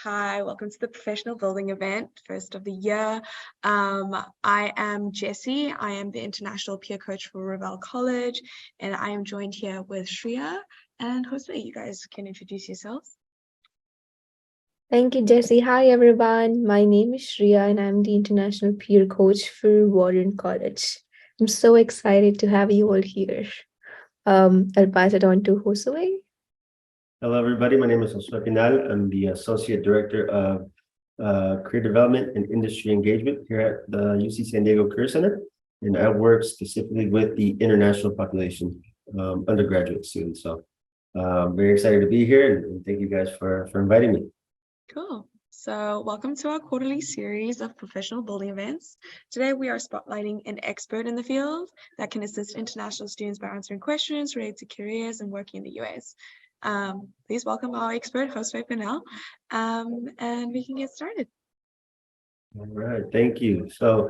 Hi, welcome to the professional building event, first of the year. I am Jessie. I am the international peer coach for Ravel College, and I am joined here with Shreya and Josue. You guys can introduce yourselves. Thank you, Jessie. Hi, everyone. My name is Shreya, and I'm the international peer coach for Warren College. I'm so excited to have you all here. I'll pass it on to Josue. Hello, everybody. My name is Josue Pinal. I'm the Associate Director of Career Development and Industry Engagement here at the UC San Diego Career Center. And I work specifically with the international population, undergraduate students. So I'm very excited to be here and thank you guys for inviting me. Cool. So welcome to our quarterly series of professional building events. Today we are spotlighting an expert in the field that can assist international students by answering questions related to careers and working in the US. Please welcome our expert, Josue Pinal, and we can get started. All right, thank you. So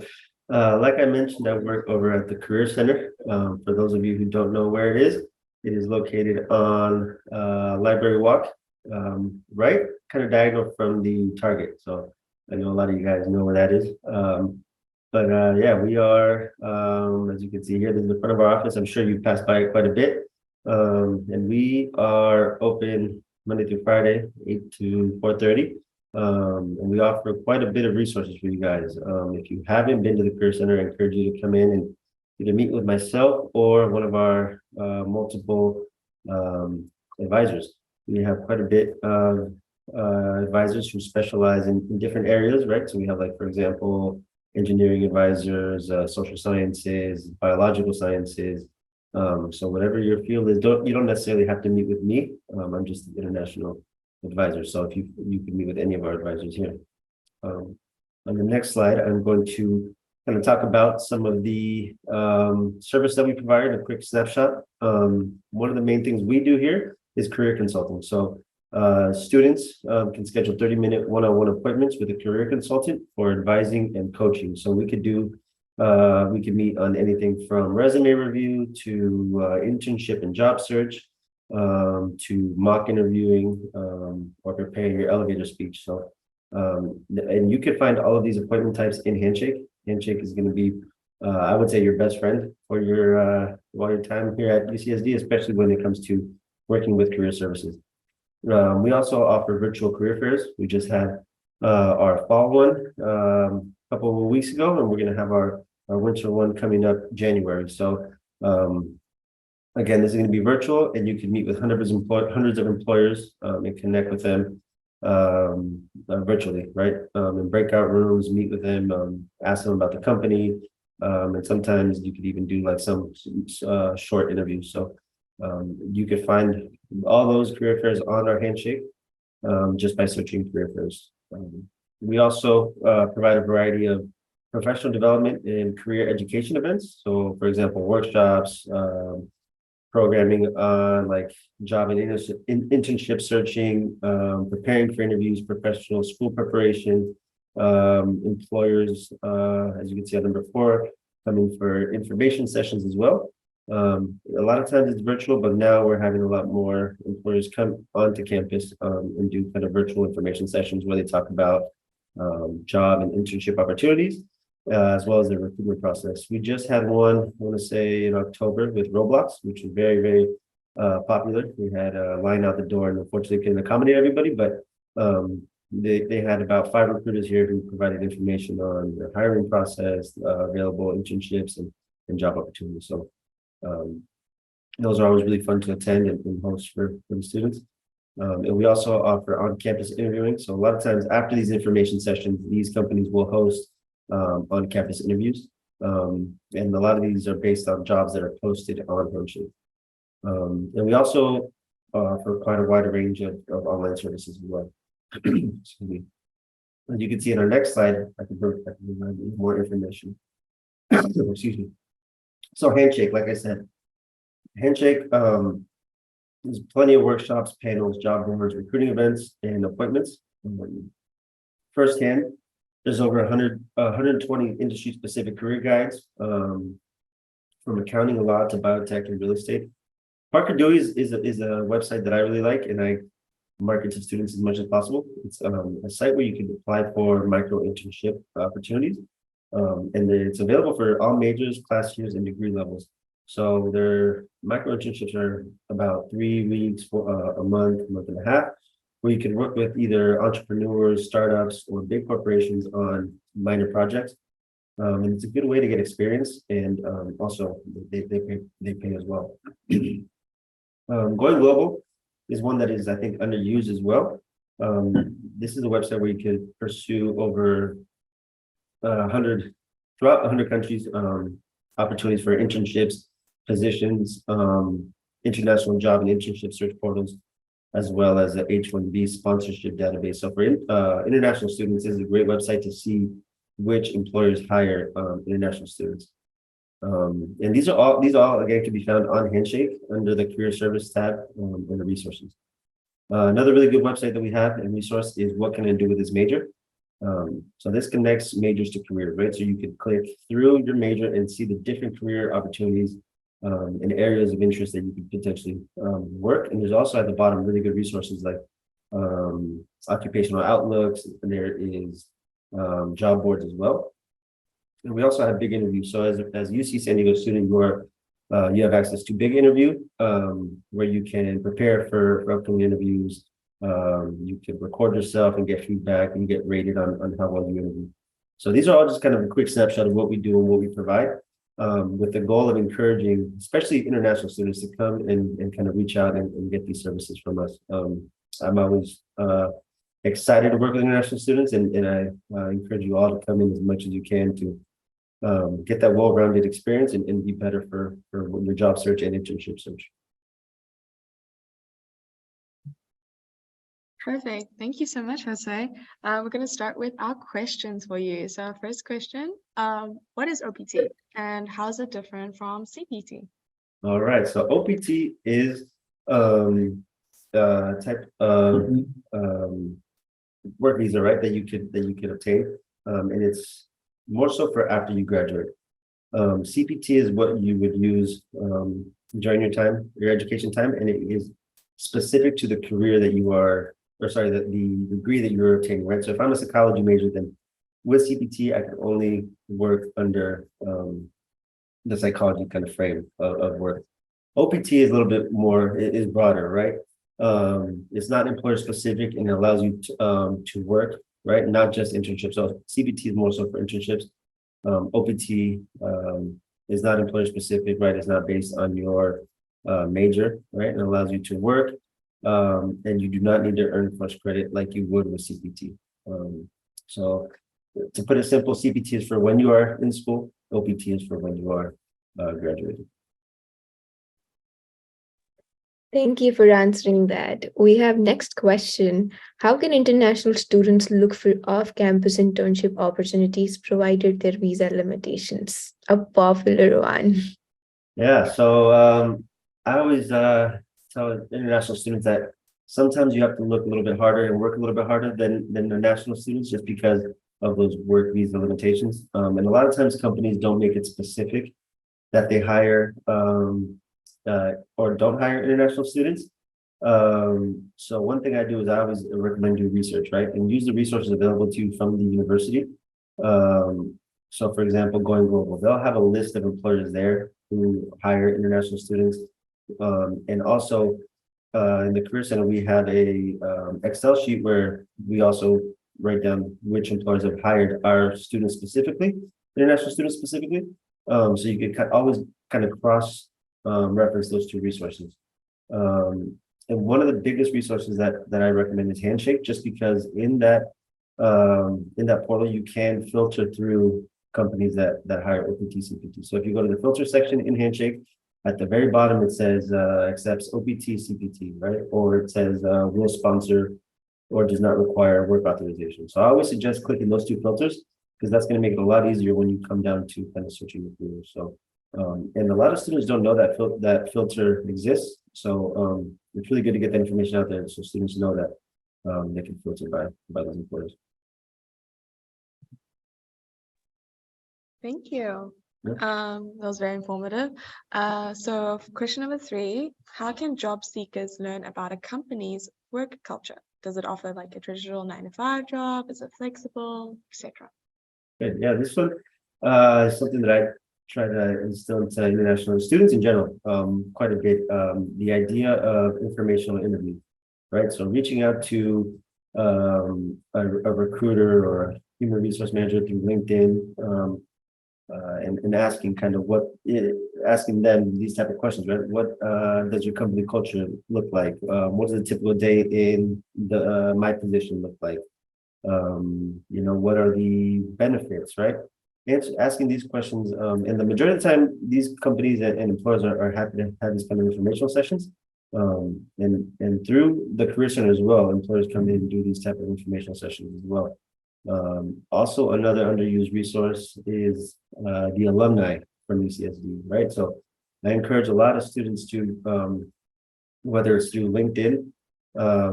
like I mentioned, I work over at the Career Center. For those of you who don't know where it is located on Library Walk, right kind of diagonal from the Target. So I know a lot of you guys know where that is. But yeah, we are, as you can see here, this is the front of our office. I'm sure you've passed by it quite a bit. And we are open Monday through Friday, 8 to 4:30. And we offer quite a bit of resources for you guys. If you haven't been to the Career Center, I encourage you to come in and either meet with myself or one of our multiple advisors. We have quite a bit of advisors who specialize in different areas, right? So we have, like, for example, engineering advisors, social sciences, biological sciences. So whatever your field is, you don't necessarily have to meet with me. I'm just the international advisor. So if you can meet with any of our advisors here. On the next slide, I'm going to kind of talk about some of the service that we provide, a quick snapshot. One of the main things we do here is career consulting. So students can schedule 30-minute one-on-one appointments with a career consultant for advising and coaching. So we could meet on anything from resume review to internship and job search, to mock interviewing, or preparing your elevator speech. So and you can find all of these appointment types in Handshake. Handshake is going to be I would say your best friend for your while your time here at UCSD, especially when it comes to working with career services. We also offer virtual career fairs. We just had our fall one a couple of weeks ago, and we're going to have our winter one coming up January. So again, this is going to be virtual, and you can meet with hundreds of employers and connect with them virtually, right? In breakout rooms, meet with them, ask them about the company, and sometimes you could even do like some short interviews. So you could find all those career fairs on our Handshake just by searching career fairs. We also provide a variety of professional development and career education events. So, for example, workshops, programming on like job and internship searching, preparing for interviews, professional school preparation, employers, as you can see on number 4, coming for information sessions as well. A lot of times it's virtual, but now we're having a lot more employers come onto campus and do kind of virtual information sessions where they talk about job and internship opportunities, as well as the recruitment process. We just had one, I want to say in October, with Roblox, which was very, very popular. We had a line out the door, and unfortunately couldn't accommodate everybody, but they had about 5 recruiters here who provided information on the hiring process, available internships and job opportunities. So those are always really fun to attend and host for the students. And we also offer on-campus interviewing. So a lot of times after these information sessions, these companies will host on-campus interviews. And a lot of these are based on jobs that are posted on Handshake. And we also offer quite a wide range of online services as well. Excuse me. As you can see in our next slide, I can provide you more information. Excuse me. So Handshake, like I said, Handshake, there's plenty of workshops, panels, job boards, recruiting events, and appointments. Firsthand, there's over 120 industry-specific career guides, from accounting, law to biotech and real estate. Parker Dewey is a website that I really like, and I market to students as much as possible. It's a site where you can apply for micro internship opportunities. And it's available for all majors, class years, and degree levels. So their micro internships are about 3 weeks, for a month and a half, where you can work with either entrepreneurs, startups, or big corporations on minor projects. And it's a good way to get experience, and also they pay as well. Going global is one that is, I think, underused as well. This is a website where you could pursue over 100 throughout 100 countries, opportunities for internships, positions, international job and internship search portals, as well as a H-1B sponsorship database. So for international students, this is a great website to see which employers hire international students. And these all again can be found on Handshake under the career service tab in the resources. Another really good website that we have and resource is what can I do with this major? So this connects majors to careers, right? So you can click through your major and see the different career opportunities and areas of interest that you could potentially work. And there's also at the bottom really good resources like occupational outlooks. And there is job boards as well. And we also have big interviews. So as UC San Diego student, you have access to big interview where you can prepare for upcoming interviews. You can record yourself and get feedback and get rated on how well you interview. So these are all just kind of a quick snapshot of what we do and what we provide, with the goal of encouraging, especially international students, to come and kind of reach out and get these services from us. I'm always excited to work with international students, and I encourage you all to come in as much as you can to get that well-rounded experience and be better for your job search and internship search. Perfect. Thank you so much, Jose. We're going to start with our questions for you. So our first question, what is OPT and how is it different from CPT? All right. So OPT is type of work visa, right, that you could obtain. And it's more so for after you graduate. CPT is what you would use during your education time, and it is specific to the career that you are, or sorry, the degree that you're obtaining, right? So if I'm a psychology major, then with CPT, I can only work under the psychology kind of frame of work. OPT is a little bit more, it is broader, right? It's not employer specific, and it allows you to work, right? Not just internships. So CPT is more so for internships. OPT is not employer specific, right? It's not based on your major, right? And it allows you to work, and you do not need to earn fresh credit like you would with CPT. So to put it simple, CPT is for when you are in school, OPT is for when you are graduating. Thank you for answering that. We have next question. How can international students look for off-campus internship opportunities provided their visa limitations? A popular one. Yeah, so I always tell international students that sometimes you have to look a little bit harder and work a little bit harder than the national students, just because of those work visa limitations. And a lot of times companies don't make it specific that they hire or don't hire international students. So one thing I do is I always recommend do research, right? And use the resources available to you from the university. So for example, Going Global, they'll have a list of employers there who hire international students. And also in the Career Center, we have a Excel sheet where we also write down which employers have hired our students specifically, international students specifically. So you can always kind of cross reference those two resources. And one of the biggest resources that I recommend is Handshake, just because in that portal, you can filter through companies that hire OPT, CPT. So if you go to the filter section in Handshake, at the very bottom, it says accepts OPT, CPT, right? Or it says will sponsor or does not require work authorization. So I always suggest clicking those two filters, because that's going to make it a lot easier when you come down to kind of searching the career. So, and a lot of students don't know that that filter exists. So it's really good to get that information out there so students know that they can filter by those employers. Thank you. That was very informative. So question number 3, how can job seekers learn about a company's work culture? Does it offer like a traditional 9-to-5 job? Is it flexible, etc.? Good. Yeah, this one is something that I try to instill into international students in general, quite a bit. The idea of informational interview, right? So reaching out to a recruiter or a human resource manager through LinkedIn, and asking kind of asking them these type of questions, right? What does your company culture look like? What does a typical day in my position look like? What are the benefits, right? Asking these questions, and the majority of the time, these companies and employers are happy to have these kind of informational sessions. And through the Career Center as well, employers come in and do these type of informational sessions as well. Also, another underused resource is the alumni from UCSD, right? So I encourage a lot of students to, whether it's through LinkedIn,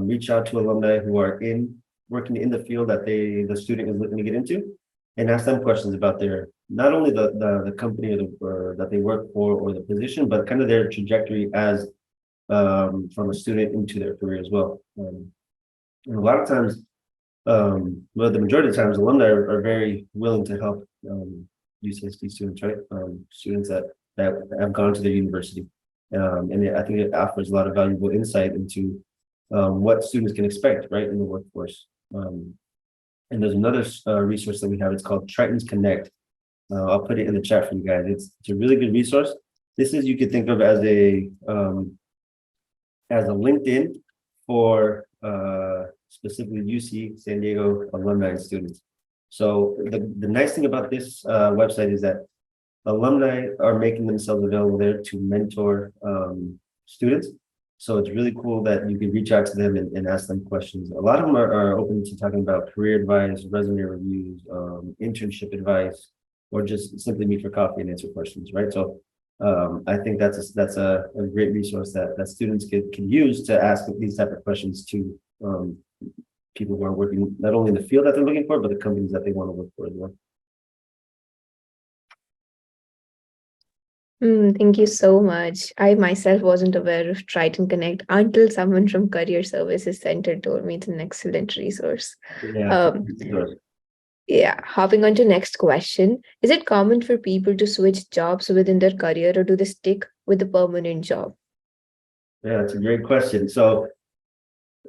reach out to alumni who are working in the field that the student is looking to get into, and ask them questions about their not only the company or that they work for or the position, but kind of their trajectory as from a student into their career as well. And a lot of times, well, the majority of the times, alumni are very willing to help UCSD students, right? Students that have gone to their university, and I think it offers a lot of valuable insight into what students can expect, right, in the workforce. And there's another resource that we have. It's called Triton's Connect. I'll put it in the chat for you guys. It's a really good resource. This is, you could think of as a LinkedIn for specifically UC San Diego alumni and students. So the nice thing about this website is that alumni are making themselves available there to mentor students. So it's really cool that you can reach out to them and ask them questions. A lot of them are open to talking about career advice, resume reviews, internship advice, or just simply meet for coffee and answer questions, right? So I think that's a great resource that students can use to ask these type of questions to people who are working not only in the field that they're looking for, but the companies that they want to work for as well. Thank you so much. I myself wasn't aware of Triton Connect until someone from Career Services Center told me it's an excellent resource. Yeah. Yeah, hopping on to next question. Is it common for people to switch jobs within their career, or do they stick with a permanent job? Yeah, that's a great question. So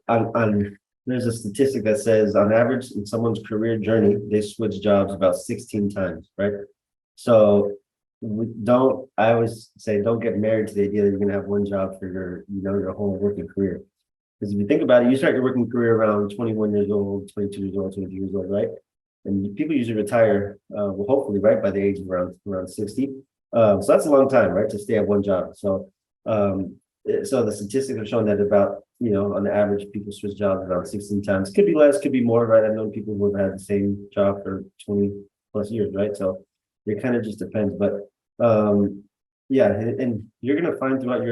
there's a statistic that says on average in someone's career journey, they switch jobs about 16 times, right? So I always say, don't get married to the idea that you're gonna have one job for your whole working career. Because if you think about it, you start your working career around 21 years old, 22 years old, 23 years old, right? And people usually retire, well, hopefully, right, by the age of around 60. So that's a long time, right, to stay at one job. So the statistics have shown that about, on the average, people switch jobs around 16 times. Could be less, could be more, right? I've known people who have had the same job for 20 plus years, right? So it kind of just depends. But yeah, and you're gonna find throughout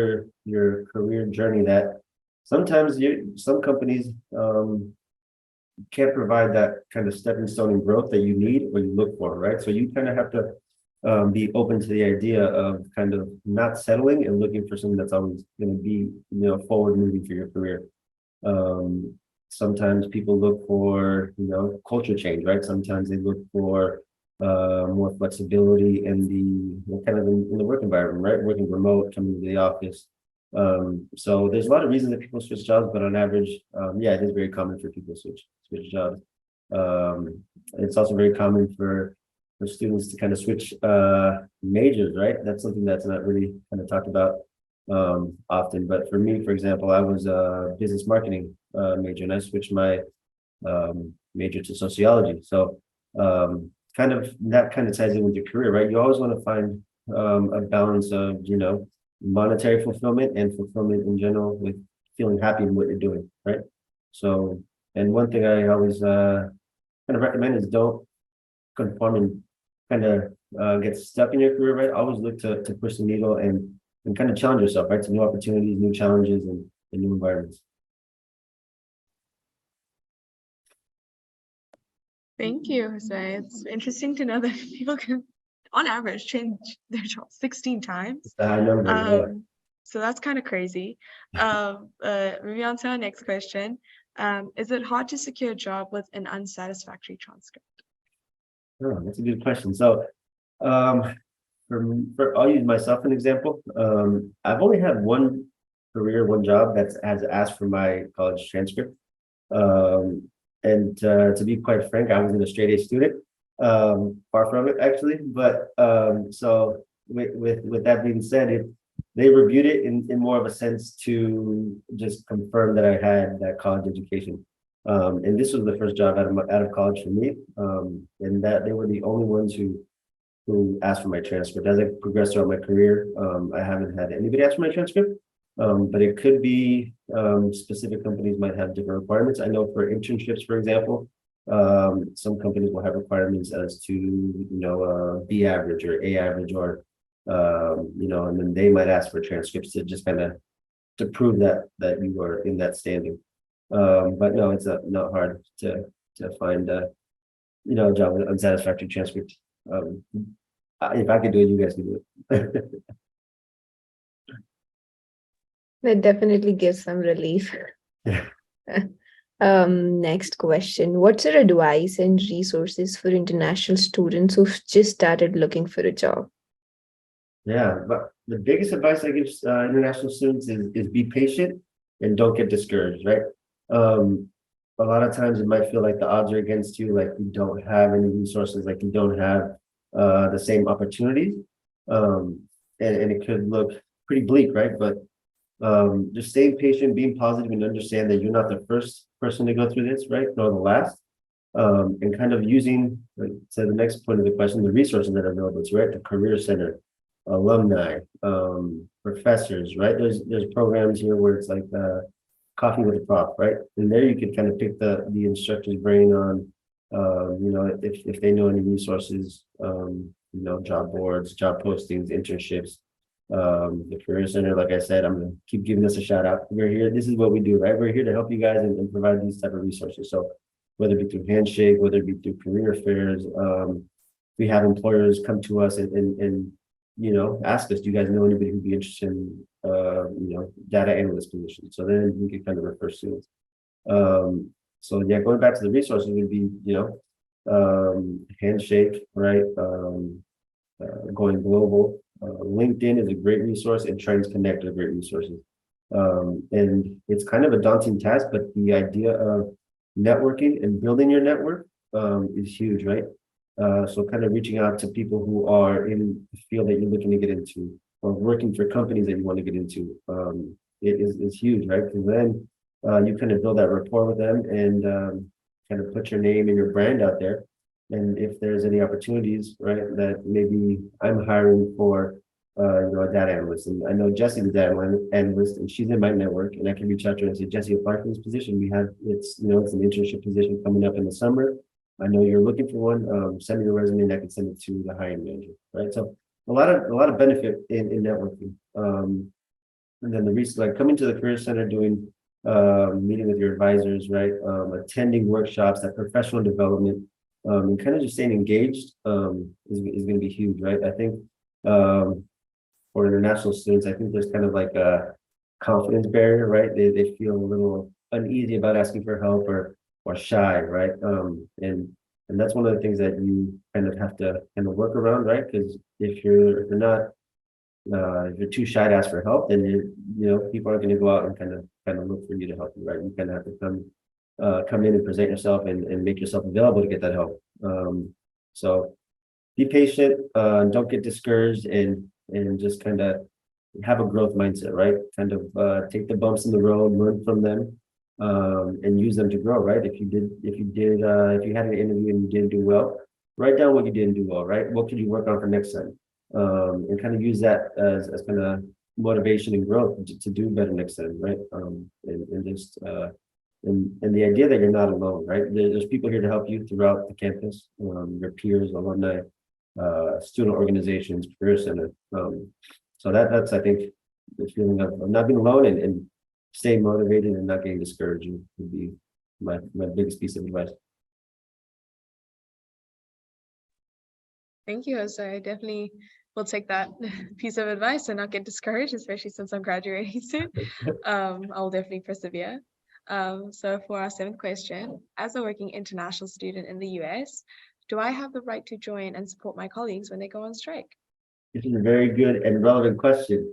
your career journey that sometimes some companies can't provide that kind of stepping stone and growth that you need or you look for, right? So you kind of have to be open to the idea of kind of not settling and looking for something that's always going to be, forward moving for your career. Sometimes people look for, culture change, right? Sometimes they look for more flexibility in the work environment, right? Working remote, coming to the office. So there's a lot of reasons that people switch jobs, but on average, yeah, it is very common for people to switch jobs. It's also very common for students to kind of switch majors, right? That's something that's not really kind of talked about often. But for me, for example, I was a business marketing major, and I switched my major to sociology. So that kind of ties in with your career, right? You always want to find a balance of, monetary fulfillment and fulfillment in general with feeling happy in what you're doing, right? So, and one thing I always kind of recommend is don't conform and kind of get stuck in your career, right? Always look to push the needle and kind of challenge yourself, right? To new opportunities, new challenges, and new environments. Thank you, Jose. It's interesting to know that people can on average change their job 16 times. I know. So that's kind of crazy. Moving on to our next question. Is it hard to secure a job with an unsatisfactory transcript? Oh, that's a good question. So, I'll use myself an example. I've only had one one job that has asked for my college transcript. And to be quite frank, I wasn't a straight A student. Far from it actually. But so with that being said, they reviewed it in more of a sense to just confirm that I had that college education. And this was the first job out of college for me. And that they were the only ones who asked for my transcript. As I progressed throughout my career, I haven't had anybody ask for my transcript. But it could be specific companies might have different requirements. I know for internships, for example, some companies will have requirements as to B average or A average or and then they might ask for transcripts to just kind of to prove that you are in that standing. But no, it's not hard to find a job with unsatisfactory transcript. If I could do it, you guys can do it. That definitely gives some relief. Next question. What's your advice and resources for international students who've just started looking for a job? Yeah, but the biggest advice I give international students is be patient and don't get discouraged, right? A lot of times it might feel like the odds are against you, like you don't have any resources, like you don't have the same opportunities. And it could look pretty bleak, right? But just staying patient, being positive, and understand that you're not the first person to go through this, right? Nor the last. And kind of using, like, to the next point of the question, the resources that are available to, right? The Career Center, alumni, professors, right? There's programs here where it's like coffee with a prof, right? And there you could kind of pick the instructor's brain on, if they know any resources, job boards, job postings, internships. The Career Center, like I said, I'm gonna keep giving this a shout out. We're here. This is what we do, right? We're here to help you guys and provide these type of resources. So whether it be through Handshake, whether it be through career fairs, we have employers come to us and ask us, do you guys know anybody who'd be interested in data analyst positions? So then we can kind of refer students. So yeah, going back to the resources would be Handshake, right? Going global. LinkedIn is a great resource, and Trends Connect are great resources. And it's kind of a daunting task, but the idea of networking and building your network is huge, right? So kind of reaching out to people who are in the field that you're looking to get into, or working for companies that you want to get into, it is huge, right? Because then you kind of build that rapport with them and kind of put your name and your brand out there. And if there's any opportunities, right, that maybe I'm hiring for, a data analyst, and I know Jessie, the data analyst, and she's in my network, and I can reach out to her and say, Jessie, apply for this position. It's an internship position coming up in the summer. I know you're looking for one. Send me your resume, and I can send it to the hiring manager, right? So a lot of benefit in networking. And then the reason, like coming to the Career Center, doing meeting with your advisors, right? Attending workshops, that professional development. And kind of just staying engaged is going to be huge, right? I think for international students, I think there's kind of like a confidence barrier, right? They feel a little uneasy about asking for help or shy, right? And that's one of the things that you kind of have to kind of work around, right? Because if you're too shy to ask for help, then people are going to go out and kind of look for you to help you, right? You kind of have to come in and present yourself and make yourself available to get that help. So be patient, don't get discouraged, and just kind of have a growth mindset, right? Kind of take the bumps in the road, learn from them, and use them to grow, right? If you had an interview and you didn't do well, write down what you didn't do well, right? What could you work on for next time? And kind of use that as kind of motivation and growth to do better next time, right? And the idea that you're not alone, right? There's people here to help you throughout the campus, your peers, alumni, student organizations, Career Center. So that's, I think, the feeling of not being alone and staying motivated and not getting discouraged would be my biggest piece of advice. Thank you, Jose. I definitely will take that piece of advice and not get discouraged, especially since I'm graduating soon. I'll definitely persevere. So for our seventh question, as a working international student in the US, do I have the right to join and support my colleagues when they go on strike? This is a very good and relevant question.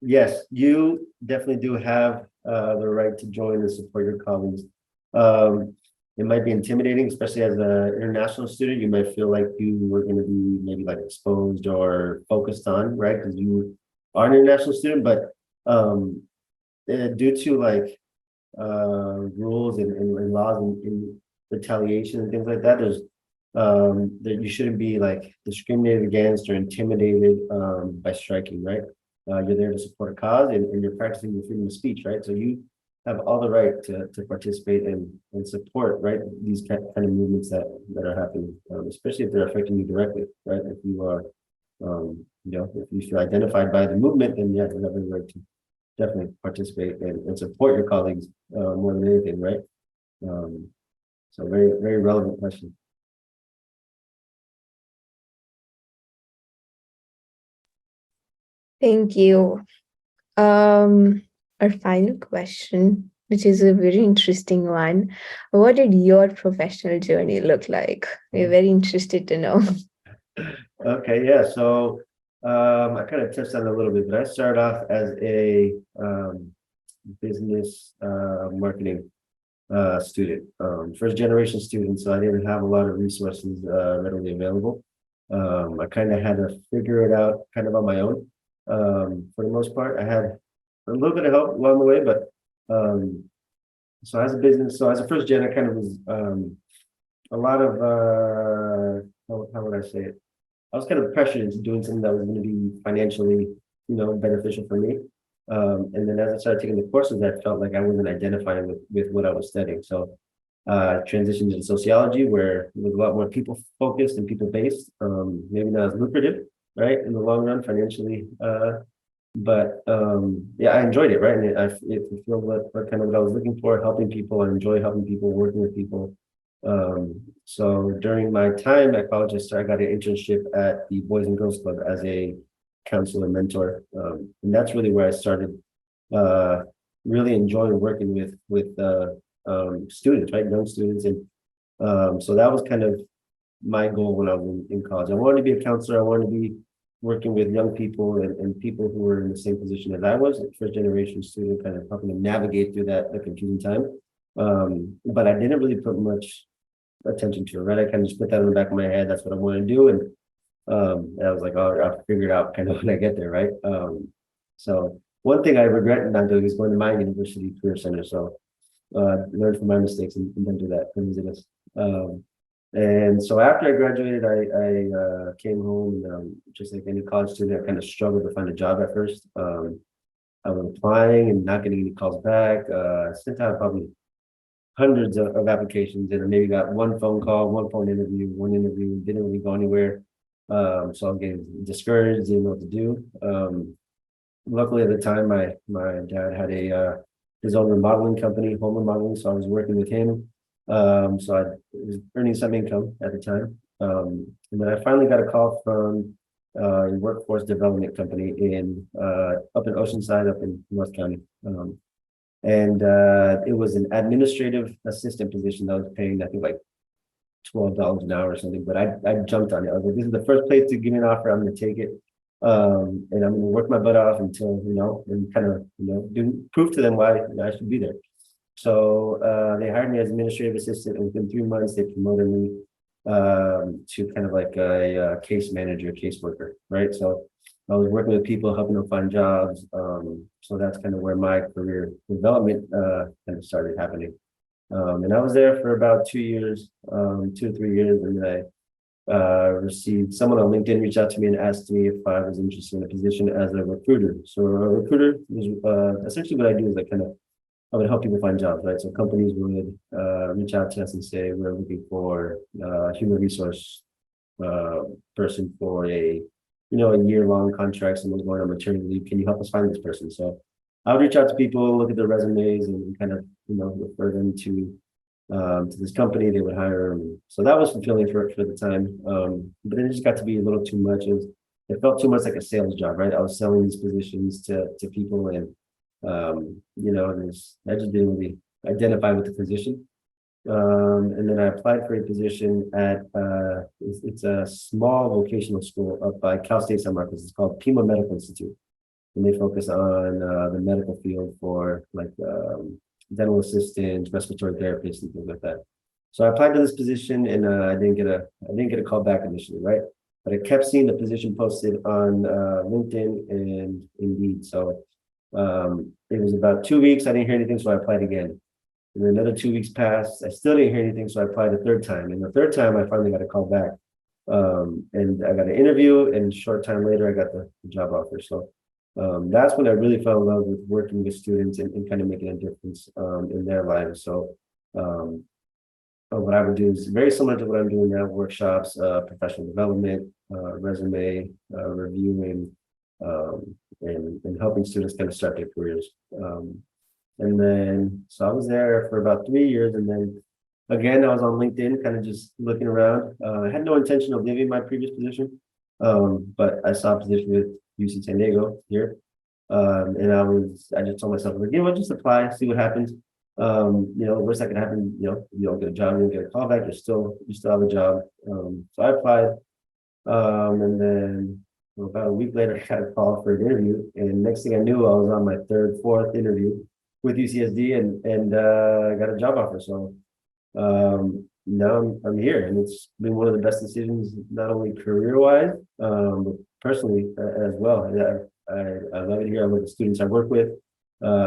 Yes, you definitely do have the right to join and support your colleagues. It might be intimidating, especially as an international student. You might feel like you were going to be maybe like exposed or focused on, right? Because you are an international student, but due to like rules and laws and retaliation and things like that, there's that you shouldn't be like discriminated against or intimidated by striking, right? You're there to support a cause and you're practicing your freedom of speech, right? So you have all the right to participate and support, right? These kind of movements that are happening, especially if they're affecting you directly, right? If you are, if you feel identified by the movement, then yeah, you have the right to definitely participate and support your colleagues more than anything, right? So very, very relevant question. Thank you. Our final question, which is a very interesting one. What did your professional journey look like? We're very interested to know. Okay, yeah. So I kind of touched on it a little bit, but I started off as a business marketing student, first generation student. So I didn't have a lot of resources readily available. I kind of had to figure it out kind of on my own. For the most part, I had a little bit of help along the way, but so as a first gen, I kind of was a lot of how would I say it? I was kind of pressured into doing something that was going to be financially, beneficial for me. And then as I started taking the courses, I felt like I wasn't identifying with what I was studying. So transitioned into sociology, where it was a lot more people focused and people based, maybe not as lucrative, right, in the long run financially. But yeah, I enjoyed it, right? And it fulfilled what kind of what I was looking for, helping people. I enjoy helping people, working with people. So during my time at college, I got an internship at the Boys and Girls Club as a counselor mentor. And that's really where I started really enjoying working with students, right? Young students. And so that was kind of my goal when I was in college. I wanted to be a counselor. I wanted to be working with young people and people who were in the same position as I was, a first generation student, kind of helping them navigate through the confusing time. But I didn't really put much attention to it, right? I kind of just put that in the back of my head. That's what I want to do. And I was like, oh, I'll figure it out kind of when I get there, right? So one thing I regret not doing is going to my university career center. So learn from my mistakes and then do that. And so after I graduated, I came home and just like any college student, I kind of struggled to find a job at first. I was applying and not getting any calls back. I sent out probably hundreds of applications and I maybe got one phone call, one interview, didn't really go anywhere. So I was getting discouraged, didn't know what to do. Luckily at the time, my dad had his own remodeling company, home remodeling, so I was working with him. So I was earning some income at the time. And then I finally got a call from a workforce development company in up in Oceanside, up in North County. And it was an administrative assistant position that was paying, I think, like $12 an hour or something. But I jumped on it. I was like, this is the first place to give me an offer. I'm going to take it. And I'm going to work my butt off until, and kind of, prove to them why I should be there. So they hired me as administrative assistant, and within 3 months, they promoted me to kind of like a case manager, caseworker, right? So I was working with people, helping them find jobs. So that's kind of where my career development kind of started happening. And I was there for about 2 years, 2 or 3 years, and then I received someone on LinkedIn reached out to me and asked me if I was interested in a position as a recruiter. So a recruiter is essentially what I do is I would help people find jobs, right? So companies would reach out to us and say, we're looking for a human resource person for a year-long contract. Someone's going on maternity leave. Can you help us find this person? So I would reach out to people, look at their resumes, and kind of refer them to to this company. They would hire them. So that was fulfilling for the time. But then it just got to be a little too much. It felt too much like a sales job, right? I was selling these positions to people, and I just didn't really identify with the position. And then I applied for a position at it's a small vocational school up by Cal State San Marcos. It's called Pima Medical Institute, and they focus on the medical field for like dental assistants, respiratory therapists, and things like that. So I applied to this position, and I didn't get a call back initially, right? But I kept seeing the position posted on LinkedIn and Indeed. So it was about 2 weeks. I didn't hear anything, so I applied again. And then another 2 weeks passed. I still didn't hear anything, so I applied a third time. And the third time, I finally got a call back. And I got an interview, and a short time later, I got the job offer. So that's when I really fell in love with working with students and kind of making a difference in their lives. So what I would do is very similar to what I'm doing now: workshops, professional development, resume reviewing, and helping students kind of start their careers. And then, so I was there for about 3 years. And then again, I was on LinkedIn, kind of just looking around. I had no intention of leaving my previous position, but I saw a position with UC San Diego here. And I just told myself, like, just apply, see what happens. The worst that can happen, you don't get a job, you don't get a call back, you still have a job. So I applied. And then about a week later, I got a call for an interview. And next thing I knew, I was on my third, fourth interview with UCSD, and I got a job offer. So now I'm here, and it's been one of the best decisions, not only career-wise, but personally as well. I love it here. I love the students I work with,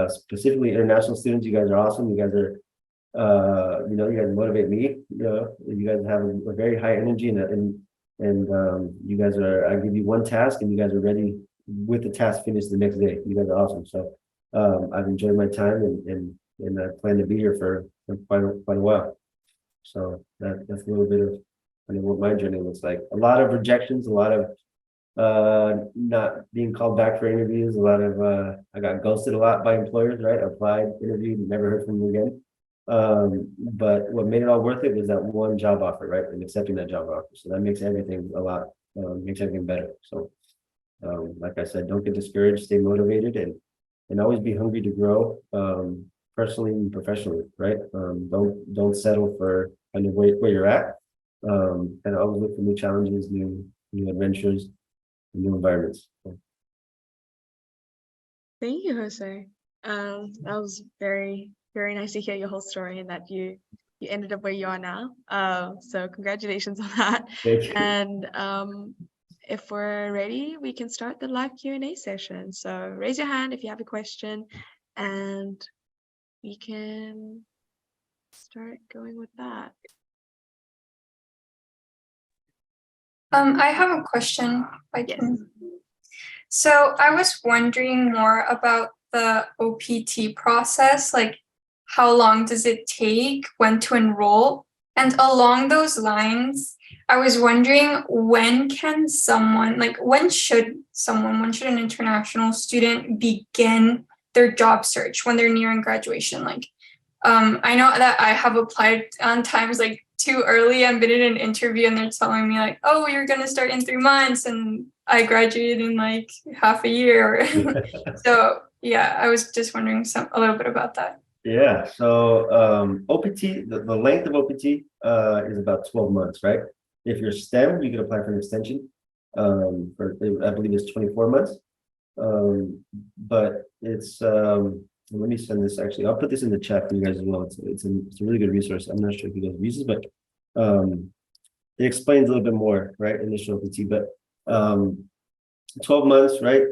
specifically international students. You guys are awesome. You guys are, you guys motivate me. You guys have a very high energy, and you guys are. I give you one task, and you guys are ready with the task finished the next day. You guys are awesome. So I've enjoyed my time, and I plan to be here for quite a while. So that's a little bit of kind of what my journey looks like. A lot of rejections, a lot of not being called back for interviews, a lot of I got ghosted a lot by employers, right? I applied, interviewed, never heard from them again. But what made it all worth it was that one job offer, right? And accepting that job offer. So that makes everything makes everything better. So like I said, don't get discouraged, stay motivated, and always be hungry to grow, personally and professionally, right? Don't settle for kind of where you're at, and always look for new challenges, new adventures, and new environments. So. Thank you, Jose. That was very, very nice to hear your whole story, and that you ended up where you are now. So congratulations on that. Thank you. And if we're ready, we can start the live Q&A session. So raise your hand if you have a question, and we can start going with that. I have a question. So I was wondering more about the OPT process, like how long does it take, when to enroll? And along those lines, I was wondering when should an international student begin their job search when they're nearing graduation? I know that I have applied on times like too early. I've been in an interview and they're telling me like, oh, you're going to start in 3 months, and I graduated in like half a year. So yeah, I was just wondering a little bit about that. Yeah, so OPT, the length of OPT is about 12 months, right? If you're STEM, you can apply for an extension. I believe it's 24 months. But it's let me send this. Actually, I'll put this in the chat for you guys as well. It's a really good resource. I'm not sure if you guys use it, but it explains a little bit more, right? Initial OPT, but 12 months, right?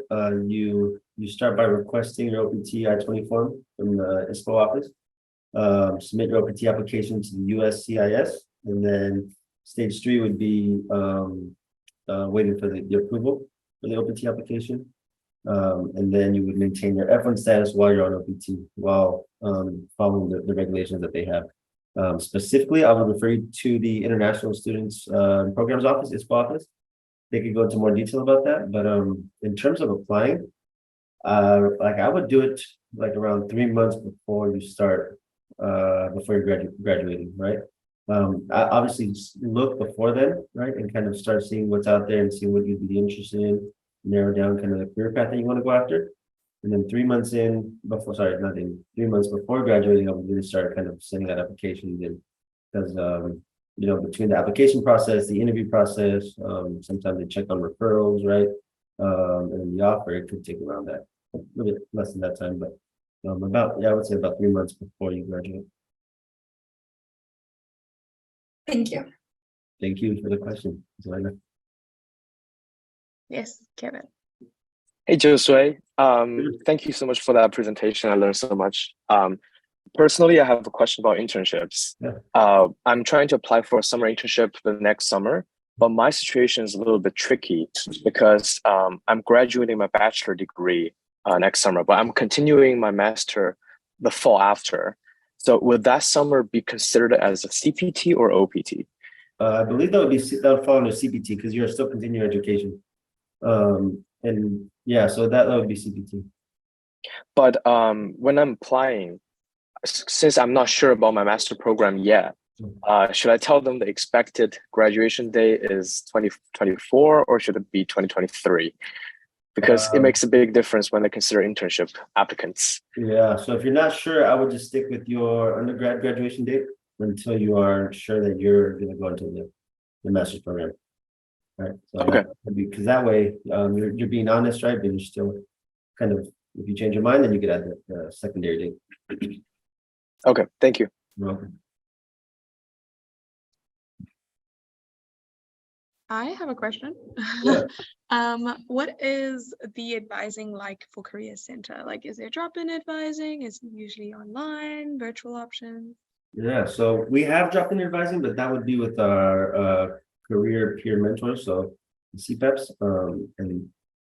You start by requesting your OPT I-20 form from the ISPO office. Submit your OPT application to the USCIS, and then stage 3 would be waiting for the approval for the OPT application. And then you would maintain your F1 status while you're on OPT, while following the regulations that they have. Specifically, I would refer you to the International Students Programs Office, ISPO office. They could go into more detail about that. But in terms of applying, I would do it like around 3 months before you start before you're graduating, right? Obviously just look before then, right? And kind of start seeing what's out there and see what you'd be interested in, narrow down kind of the career path that you want to go after. And then 3 months in before, sorry, not in 3 months before graduating, I would really start kind of sending out applications in because, you know, between the application process, the interview process, sometimes they check on referrals, right? And the offer, it could take around that, a little bit less than that time, but I would say about 3 months before you graduate. Thank you. Thank you for the question, Zelina. Yes, Kevin. Hey, Josue. Thank you so much for that presentation. I learned so much. Personally, I have a question about internships. Yeah. I'm trying to apply for a summer internship for the next summer, but my situation is a little bit tricky because I'm graduating my bachelor degree next summer, but I'm continuing my master the fall after. So would that summer be considered as a CPT or OPT? I believe that would fall under CPT because you're still continuing education. And yeah, so that would be CPT. But when I'm applying, since I'm not sure about my master program yet, should I tell them the expected graduation date is 2024 or should it be 2023? Because it makes a big difference when they consider internship applicants. Yeah, so if you're not sure, I would just stick with your undergrad graduation date until you are sure that you're going to go into the master's program. Right. So okay. Because that way you're being honest, right? But you're still kind of, if you change your mind, then you could add the secondary date. Okay, thank you. You're welcome. I have a question. Yeah. What is the advising like for Career Center? Like, is there drop-in advising? Is it usually online, virtual options? Yeah, so we have drop-in advising, but that would be with our career peer mentors, so CPEPs.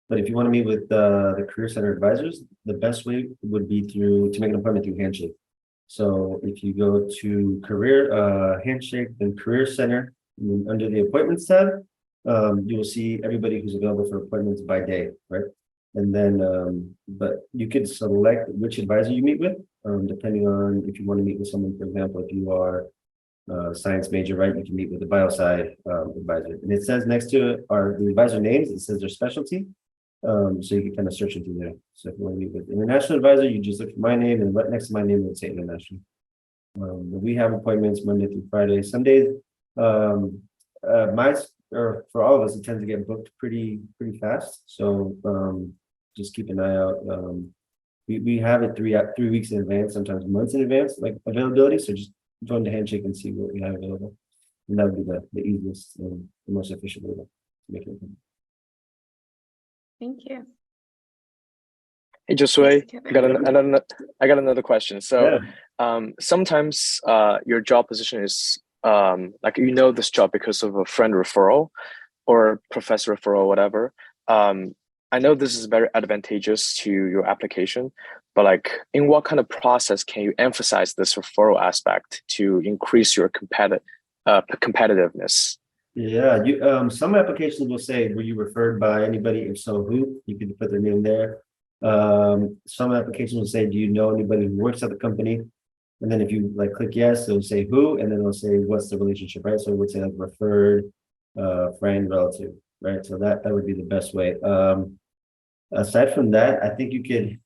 But if you want to meet with the Career Center advisors, the best way would be to make an appointment through Handshake. So if you go to Career Handshake, then Career Center, and then under the Appointments tab, you will see everybody who's available for appointments by day, right? And then, but you could select which advisor you meet with, depending on if you want to meet with someone, for example, if you are a science major, right? You can meet with the biosci advisor. And it says next to it are the advisor names, it says their specialty. So you can kind of search it through there. So if you want to meet with international advisor, you just look for my name and right next to my name, it would say international. We have appointments Monday through Friday. Some days, or for all of us, it tends to get booked pretty fast. So just keep an eye out. We have it 3 weeks in advance, sometimes months in advance, like availability. So just join the Handshake and see what we have available. And that would be the easiest and the most efficient way to make it. Thank you. Hey, Josue, Yes, I got another question. So Yeah. sometimes your job position is like, this job because of a friend referral or professor referral, whatever. I know this is very advantageous to your application, but like in what kind of process can you emphasize this referral aspect to increase your competitiveness? Yeah, some applications will say, were you referred by anybody? If so, who? You could put their name there. Some applications will say, do you know anybody who works at the company? And then if you like click yes, it'll say who, and then it'll say what's the relationship, right? So it would say like referred, friend, relative, right? So that would be the best way. Aside from that, I think you could,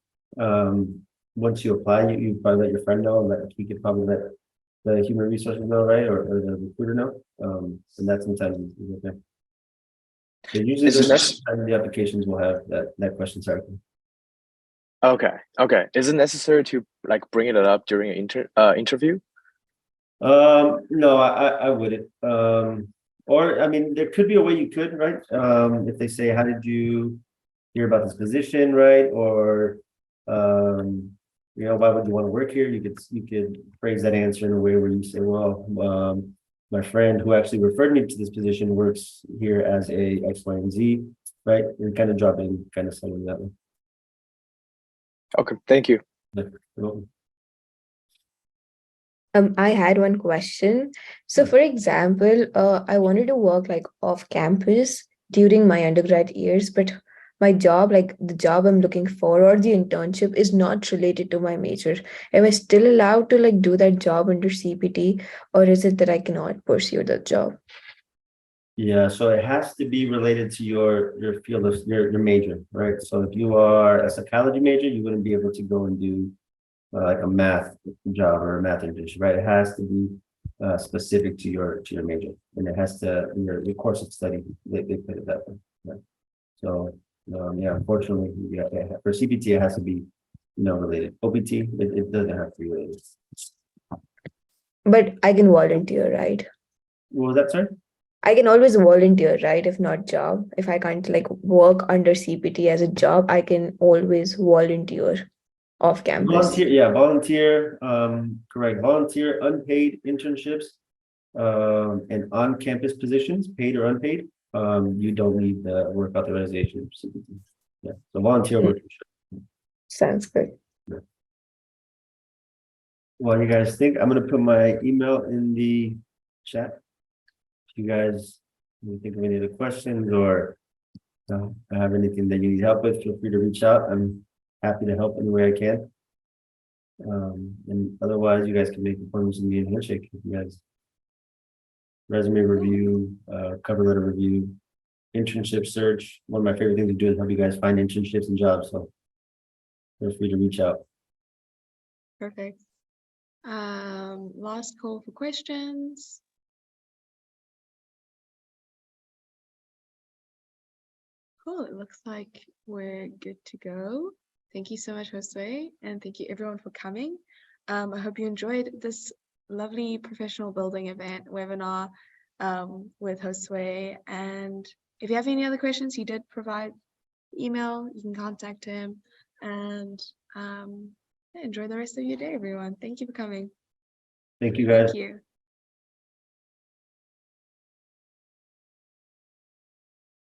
once you apply, you probably let your friend know, and that you could probably let the human resources know, right? Or the recruiter know. And that sometimes is okay. So usually the applications will have that question circle. Okay. Is it necessary to like bring it up during an interview? No, I wouldn't. Or I mean, there could be a way you could, right? If they say, how did you hear about this position, right? Or why would you want to work here? You could phrase that answer in a way where you say, well, my friend who actually referred me to this position works here as a X, Y, and Z, right? And kind of drop in, kind of something that way. Okay, thank you. I had one question. So for example, I wanted to work like off campus during my undergrad years, but my job, like the job I'm looking for or the internship is not related to my major, am I still allowed to like do that job under CPT, or is it that I cannot pursue that job? Yeah, so it has to be related to your field of your major, right? So if you are a psychology major, you wouldn't be able to go and do like a math job or a math internship, right? It has to be specific to your major, and it has to your course of study. They put it that way. Right? So yeah, unfortunately, yeah, for CPT it has to be related. OPT it doesn't have to be related. But I can volunteer, right? What was that, sorry? I can always volunteer, right? If not job, if I can't like work under CPT as a job, I can always volunteer off campus. Volunteer, yeah, volunteer, correct. Volunteer, unpaid internships, and on-campus positions, paid or unpaid. You don't need the work authorization. Yeah, so volunteer work. Sounds good. What do you guys think? I'm gonna put my email in the chat. If you guys think of any other questions or have anything that you need help with, feel free to reach out. I'm happy to help any way I can. And otherwise, you guys can make appointments with me in Handshake. If you guys resume review, cover letter review, internship search. One of my favorite things to do is help you guys find internships and jobs. So feel free to reach out. Perfect. Last call for questions. Cool, it looks like we're good to go. Thank you so much, Josue, and thank you everyone for coming. I hope you enjoyed this lovely professional building event webinar with Josue. And if you have any other questions, he did provide email, you can contact him. And enjoy the rest of your day, everyone. Thank you for coming. Thank you, guys. Thank you.